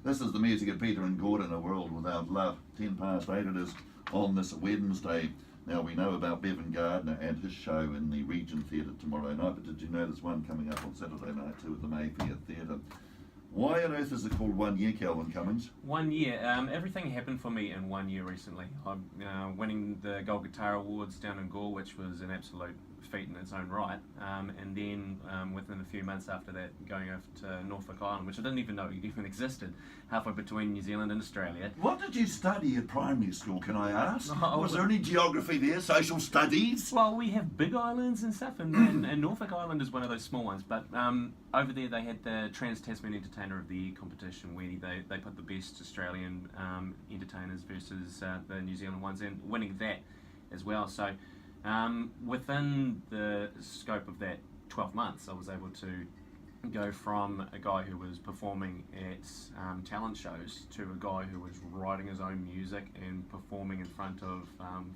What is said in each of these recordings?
This is the music of Peter and Gordon, A World Without Love. 8 it is on this Wednesday. Now, we know about Bevan Gardner and his show in the Regent Theatre tomorrow night, but did you know there's one coming up on Saturday night too at the Mayfair Theatre? Why on earth is it called 1 year, Kelvin Cummings? 1 year. Everything happened for me in 1 year recently. I'm winning the Gold Guitar Awards down in Gore, which was an absolute feat in its own right. And then within a few months after that, going over to Norfolk Island, which I didn't even know even existed, halfway between New Zealand and Australia. What did you study at primary school, can I ask? Was there any geography there, social studies? Well, we have big islands and stuff, and Norfolk Island is one of those small ones. But over there they had the Trans-Tasman Entertainer of the Year competition, where they put the best Australian entertainers versus the New Zealand ones, and winning that as well. So within the scope of that 12 months, I was able to go from a guy who was performing at talent shows to a guy who was writing his own music and performing in front of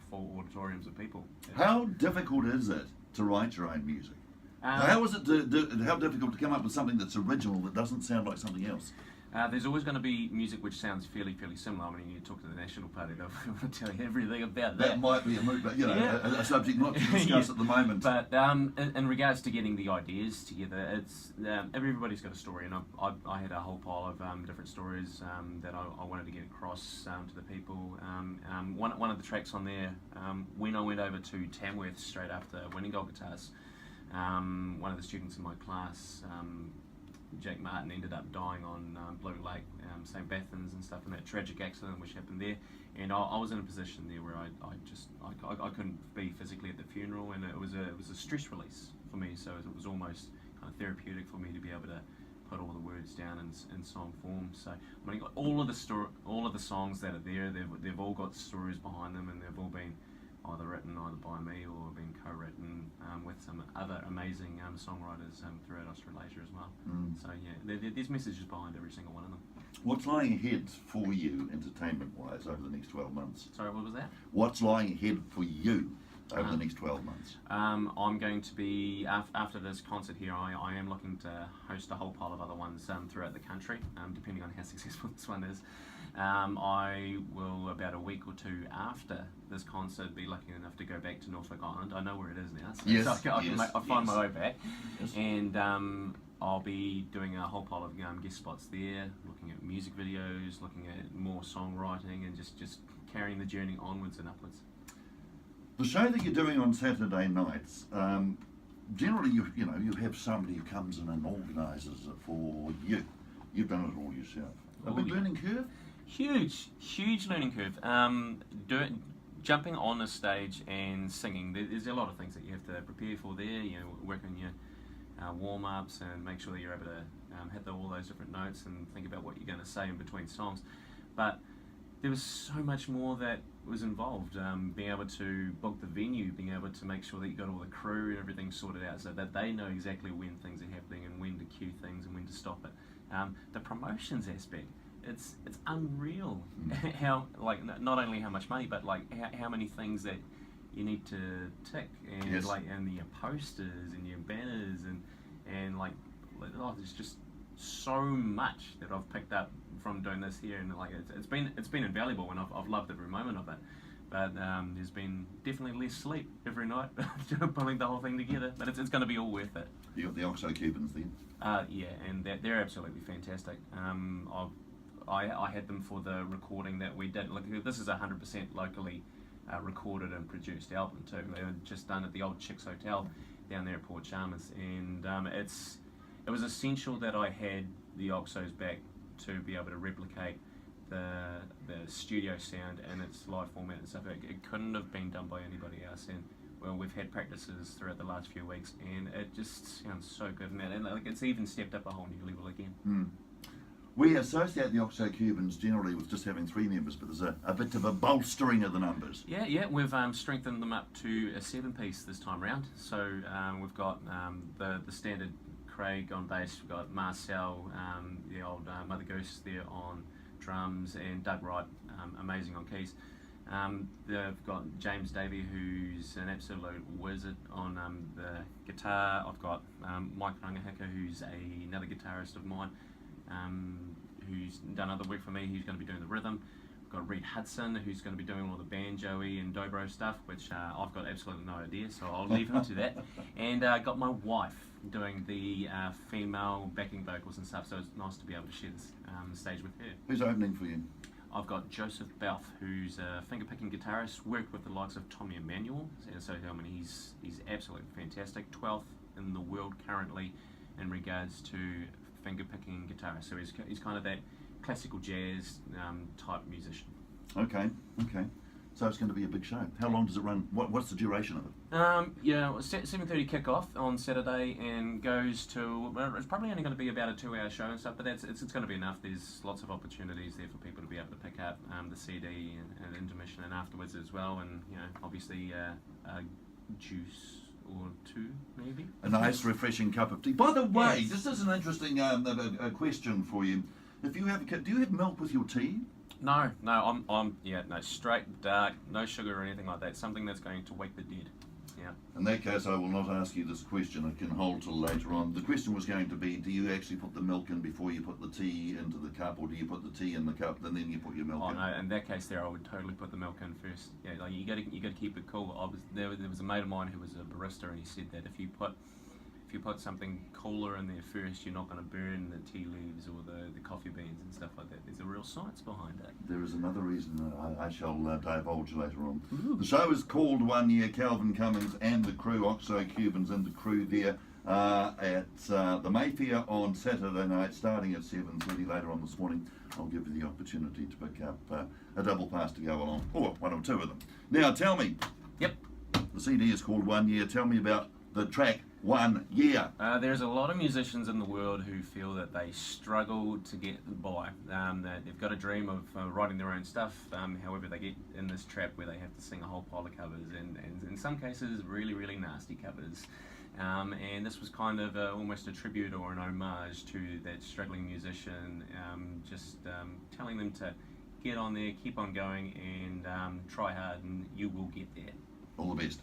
full auditoriums of people. How difficult is it to write your own music? How is it how difficult to come up with something that's original, that doesn't sound like something else? There's always going to be music which sounds fairly similar. I mean, you talk to the National Party, they'll tell you everything about that. That might be a subject not to discuss at the moment. But in regards to getting the ideas together, it's everybody's got a story, and I had a whole pile of different stories that I wanted to get across to the people. One of the tracks on there, when I went over to Tamworth straight after winning Gold Guitars, one of the students in my class, Jack Martin, ended up dying on Blue Lake, St. Bathans and stuff, in that tragic accident which happened there. And I was in a position there where I couldn't be physically at the funeral, and it was a stress release for me. So it was almost kind of therapeutic for me to be able to put all the words down in song form. So I mean, all of the songs that are there, they've all got stories behind them, and they've all been either written either by me or been co-written with some other amazing songwriters throughout Australasia as well. So yeah, there's messages behind every single one of them. What's lying ahead for you, entertainment-wise, over the next 12 months? Sorry, what was that? What's lying ahead for you over the next 12 months? I'm going to be, after this concert here, I am looking to host a whole pile of other ones throughout the country, depending on how successful this one is. I will, about a week or two after this concert, be lucky enough to go back to Norfolk Island. I know where it is now, so I'll find my way back. Yes. And I'll be doing a whole pile of guest spots there, looking at music videos, looking at more songwriting, and just carrying the journey onwards and upwards. The show that you're doing on Saturday nights, generally you have somebody who comes in and organises it for you. You've done it all yourself. A big learning curve? Huge learning curve. Jumping on a stage and singing, there's a lot of things that you have to prepare for there. You know, work on your warm-ups and make sure that you're able to hit all those different notes and think about what you're going to say in between songs. But there was so much more that was involved. Being able to book the venue, being able to make sure that you got all the crew and everything sorted out so that they know exactly when things are happening and when to cue things and when to stop it. The promotions aspect, it's unreal. How, like, not only how much money, but like how many things that you need to tick, and yes, and your posters and your banners and there's just so much that I've picked up from doing this here, and it's been invaluable, and I've loved every moment of it. But there's been definitely less sleep every night pulling the whole thing together. But it's going to be all worth it. You got the Oxo Cubans then? Yeah, and they're absolutely fantastic. I had them for the recording that we did. Look, this is 100% locally recorded and produced album too. They were just done at the old Chicks Hotel down there at Port Chalmers, and it was essential that I had the Oxos back to be able to replicate the studio sound and its live format and stuff. It couldn't have been done by anybody else, and well, we've had practices throughout the last few weeks, and it just sounds so good, and it's even stepped up a whole new level again. We associate the Oxo Cubans generally with just having 3 members, but there's a bit of a bolstering of the numbers. Yeah, we've strengthened them up to a 7-piece this time round. So we've got the standard Craig on bass, we've got Marcel, the old Mother Goose there on drums, and Doug Wright, amazing on keys. They've got James Davey, who's an absolute wizard on the guitar. I've got Mike Rangahika, who's another guitarist of mine, who's done other work for me, who's going to be doing the rhythm. We've got Reed Hudson, who's going to be doing all the banjo-y and dobro stuff, which I've got absolutely no idea, so I'll leave him to that. And got my wife doing the female backing vocals and stuff, so it's nice to be able to share this stage with her. Who's opening for you? I've got Joseph Balfe, who's a finger-picking guitarist, worked with the likes of Tommy Emmanuel, so I mean, he's absolutely fantastic, 12th in the world currently in regards to finger-picking guitarist, so he's kind of that classical jazz type musician. Okay. So it's going to be a big show. How long does it run? What's the duration of it? 7:30 kick-off on Saturday and goes to, well, it's probably only going to be about a 2-hour show and stuff, but it's going to be enough. There's lots of opportunities there for people to be able to pick up the CD and intermission and afterwards as well, and obviously a juice or two maybe. A nice refreshing cup of tea. By the way, Yes. this is an interesting a question for you. If you have do you have milk with your tea? No, I'm straight dark, no sugar or anything like that. Something that's going to wake the dead. Yeah. In that case, I will not ask you this question. It can hold till later on. The question was going to be: do you actually put the milk in before you put the tea into the cup, or do you put the tea in the cup and then you put your milk in? Oh no, in that case, I would totally put the milk in first. Yeah, like you got to keep it cool. There was a mate of mine who was a barista, and he said that if you put something cooler in there first, you're not going to burn the tea leaves or the coffee beans and stuff like that. There's a real science behind it. There is another reason I shall divulge later on. Ooh. The show is called 1 Year. Kelvin Cummings and the crew, Oxo Cubans and the crew there at the Mayfair on Saturday night, starting at 7:30 later on this morning. I'll give you the opportunity to pick up a double pass to go along, or one or two of them. Now tell me. Yep. The CD is called 1 Year. Tell me about the track 1 Year. There's a lot of musicians in the world who feel that they struggle to get by. That they've got a dream of writing their own stuff. However, they get in this trap where they have to sing a whole pile of covers, and in some cases, really, really nasty covers. And this was kind of almost a tribute or an homage to that struggling musician, just telling them to get on there, keep on going, and try hard, and you will get there. All the best.